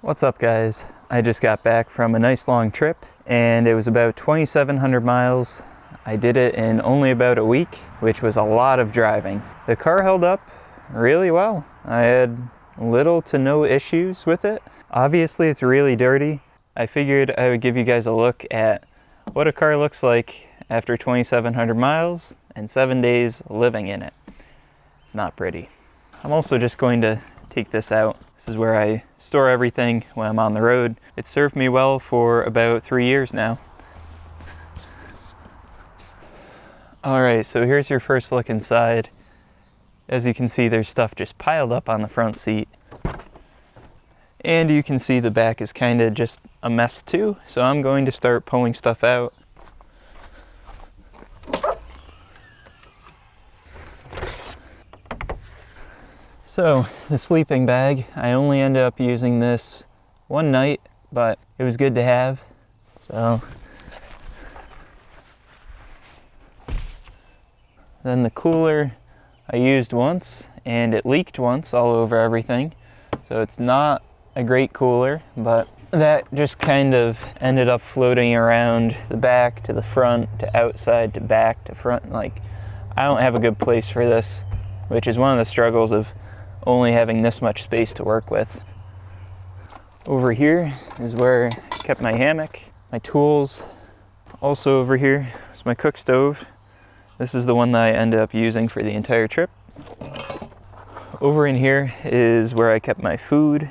What's up, guys? I just got back from a nice long trip and it was about 2,700 miles. I did it in only about a week, which was a lot of driving. The car held up really well. I had little to no issues with it. Obviously it's really dirty. I figured I would give you guys a look at what a car looks like after 2,700 miles and 7 days living in it. It's not pretty. I'm also just going to take this out. This is where I store everything when I'm on the road. It's served me well for about 3 years now. Alright, so here's your first look inside. As you can see, there's stuff just piled up on the front seat. And you can see the back is kind of just a mess too, so I'm going to start pulling stuff out. So, the sleeping bag, I only ended up using this one night, but it was good to have. So, then the cooler I used once, and it leaked once all over everything. So it's not a great cooler, but that just kind of ended up floating around the back to the front to outside to back to front. Like, I don't have a good place for this, which is one of the struggles of only having this much space to work with. Over here is where I kept my hammock, my tools. Also over here is my cook stove. This is the one that I ended up using for the entire trip. Over in here is where I kept my food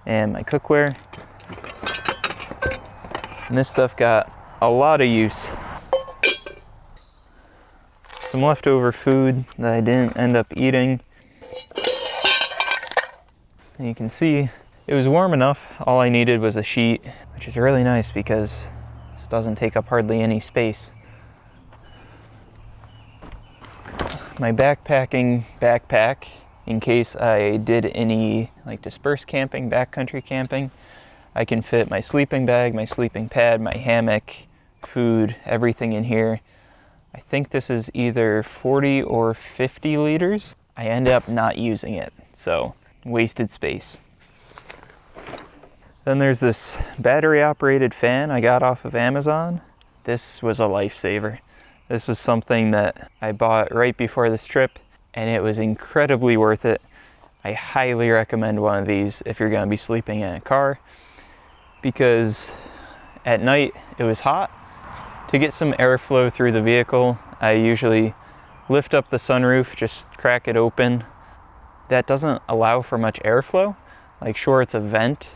and my cookware. And this stuff got a lot of use. Some leftover food that I didn't end up eating. And you can see it was warm enough. All I needed was a sheet, which is really nice because this doesn't take up hardly any space. My backpacking backpack, in case I did any like dispersed camping, backcountry camping, I can fit my sleeping bag, my sleeping pad, my hammock, food, everything in here. I think this is either 40 or 50 liters. I ended up not using it, so wasted space. Then there's this battery operated fan I got off of Amazon. This was a lifesaver. This was something that I bought right before this trip and it was incredibly worth it. I highly recommend one of these if you're going to be sleeping in a car, because at night it was hot. To get some airflow through the vehicle, I usually lift up the sunroof, just crack it open. That doesn't allow for much airflow. Like, sure, it's a vent,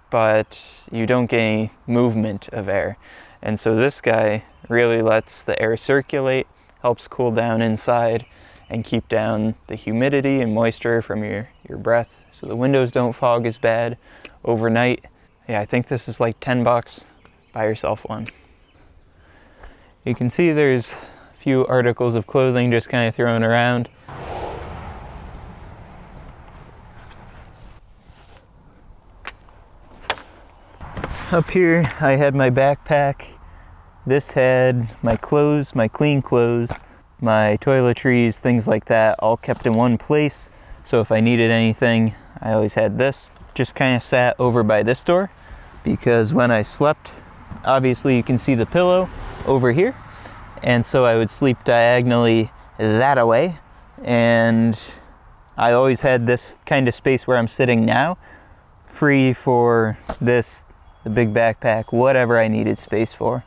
but you don't get any movement of air. And so this guy really lets the air circulate, helps cool down inside, and keep down the humidity and moisture from your breath, so the windows don't fog as bad overnight. Yeah, I think this is like 10 bucks. Buy yourself one. You can see there's a few articles of clothing just kind of thrown around. Up here I had my backpack. This had my clothes, my clean clothes, my toiletries, things like that, all kept in one place. So if I needed anything, I always had this. Just kind of sat over by this door, because when I slept, obviously you can see the pillow over here. And so I would sleep diagonally that away. And I always had this kind of space where I'm sitting now, free for this, the big backpack, whatever I needed space for.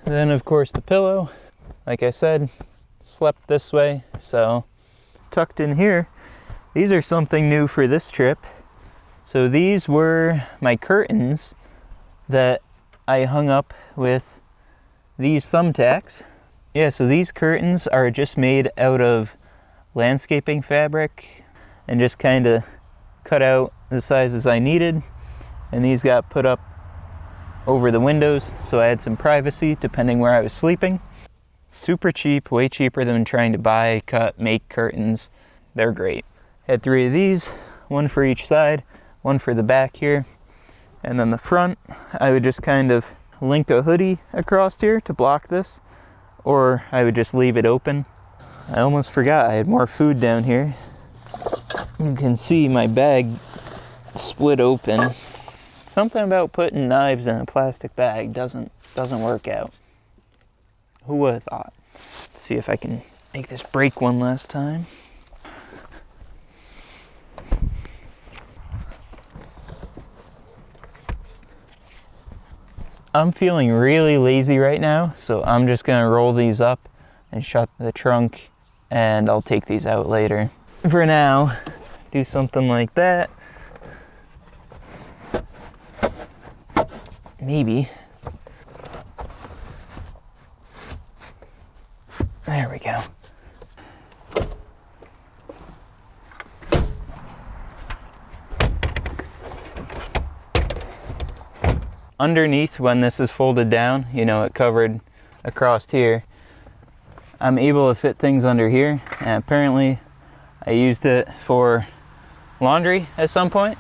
Then of course the pillow, like I said, slept this way, so tucked in here. These are something new for this trip. So these were my curtains that I hung up with these thumbtacks. Yeah, so these curtains are just made out of landscaping fabric and just kind of cut out the sizes I needed. And these got put up over the windows, so I had some privacy depending where I was sleeping. Super cheap, way cheaper than trying to buy, cut, make curtains. They're great. Had 3 of these, one for each side, one for the back here. And then the front, I would just kind of link a hoodie across here to block this, or I would just leave it open. I almost forgot I had more food down here. You can see my bag split open. Something about putting knives in a plastic bag doesn't work out. Who would have thought? Let's see if I can make this break one last time. I'm feeling really lazy right now, so I'm just gonna roll these up and shut the trunk, and I'll take these out later. For now, do something like that. Maybe. There we go. Underneath, when this is folded down, you know, it covered across here, I'm able to fit things under here, and apparently I used it for laundry at some point,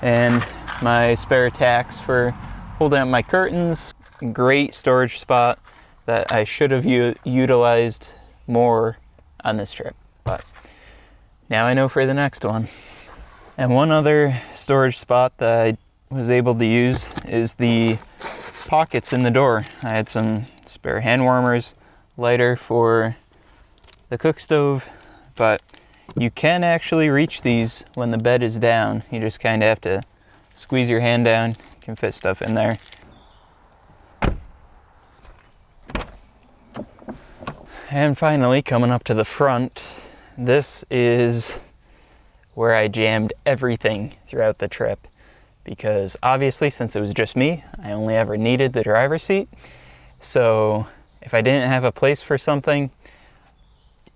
and my spare tacks for holding up my curtains. Great storage spot that I should have utilized more on this trip, but now I know for the next one. And one other storage spot that I was able to use is the pockets in the door. I had some spare hand warmers, lighter for the cook stove, but you can actually reach these when the bed is down. You just kind of have to squeeze your hand down. You can fit stuff in there. And finally, coming up to the front, this is where I jammed everything throughout the trip. Because obviously, since it was just me, I only ever needed the driver's seat. So if I didn't have a place for something,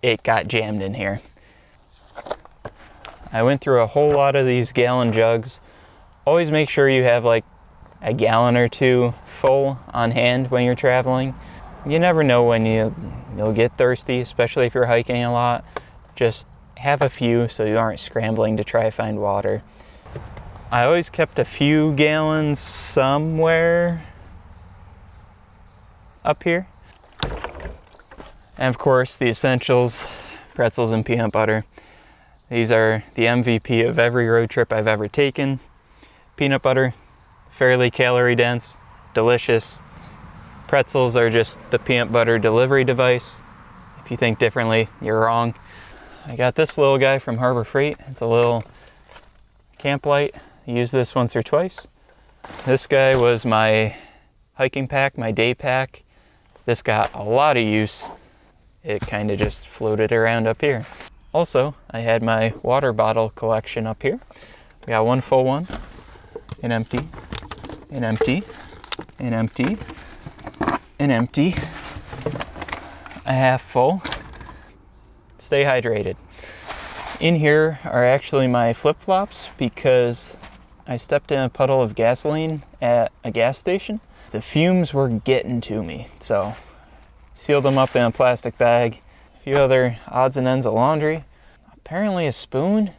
it got jammed in here. I went through a whole lot of these gallon jugs. Always make sure you have like a gallon or two full on hand when you're traveling. You never know when you'll get thirsty, especially if you're hiking a lot. Just have a few so you aren't scrambling to try to find water. I always kept a few gallons somewhere up here. And of course, the essentials, pretzels and peanut butter. These are the MVP of every road trip I've ever taken. Peanut butter, fairly calorie dense, delicious. Pretzels are just the peanut butter delivery device. If you think differently, you're wrong. I got this little guy from Harbor Freight. It's a little camp light. I used this once or twice. This guy was my hiking pack, my day pack. This got a lot of use. It kind of just floated around up here. Also, I had my water bottle collection up here. We got one full one, an empty, an empty, an empty, an empty, a half full. Stay hydrated. In here are actually my flip-flops because I stepped in a puddle of gasoline at a gas station. The fumes were getting to me, so sealed them up in a plastic bag. A few other odds and ends of laundry. Apparently a spoon.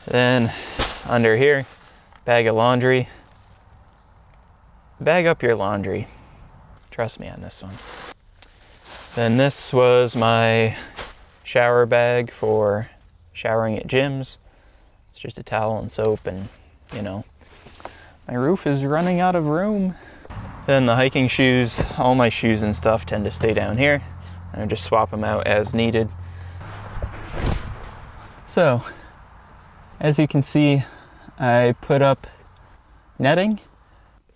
Then under here, bag of laundry. Bag up your laundry. Trust me on this one. Then this was my shower bag for showering at gyms. It's just a towel and soap, and you know, my roof is running out of room. Then the hiking shoes, all my shoes and stuff tend to stay down here. I just swap them out as needed. So, as you can see, I put up netting.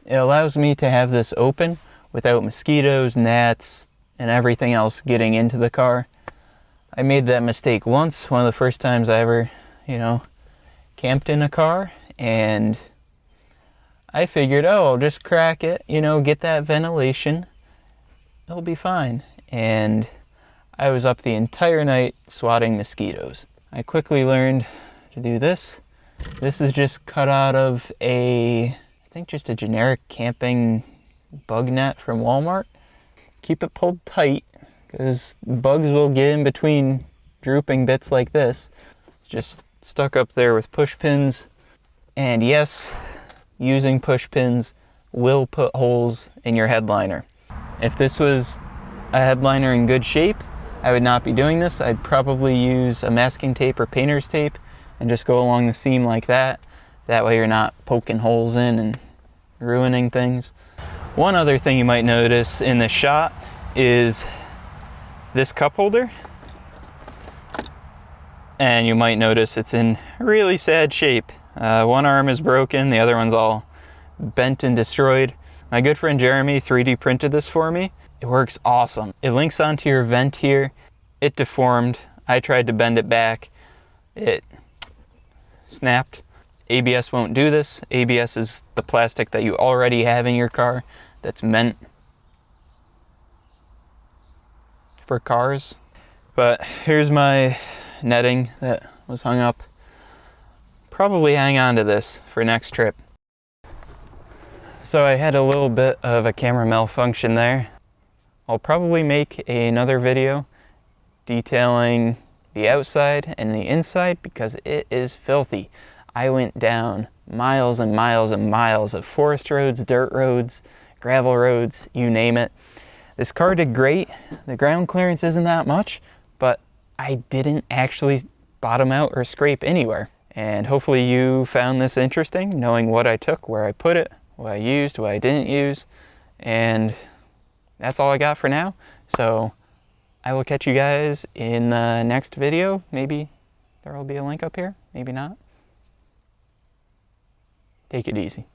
It allows me to have this open without mosquitoes, gnats, and everything else getting into the car. I made that mistake once, one of the first times I ever, camped in a car, and I figured, I'll just crack it, get that ventilation. It'll be fine. And I was up the entire night swatting mosquitoes. I quickly learned to do this. This is just cut out of I think just a generic camping bug net from Walmart. Keep it pulled tight because bugs will get in between drooping bits like this. It's just stuck up there with push pins. And yes, using push pins will put holes in your headliner. If this was a headliner in good shape, I would not be doing this. I'd probably use a masking tape or painter's tape and just go along the seam like that. That way you're not poking holes in and ruining things. One other thing you might notice in this shot is this cup holder. And you might notice it's in really sad shape. One arm is broken, the other one's all bent and destroyed. My good friend Jeremy 3D printed this for me. It works awesome. It links onto your vent here. It deformed. I tried to bend it back. It snapped. ABS won't do this. ABS is the plastic that you already have in your car that's meant for cars. But here's my netting that was hung up. Probably hang on to this for next trip. So I had a little bit of a camera malfunction there. I'll probably make another video detailing the outside and the inside because it is filthy. I went down miles and miles and miles of forest roads, dirt roads, gravel roads, you name it. This car did great. The ground clearance isn't that much, but I didn't actually bottom out or scrape anywhere. And hopefully you found this interesting, knowing what I took, where I put it, what I used, what I didn't use. And that's all I got for now. So I will catch you guys in the next video. Maybe there will be a link up here, maybe not. Take it easy.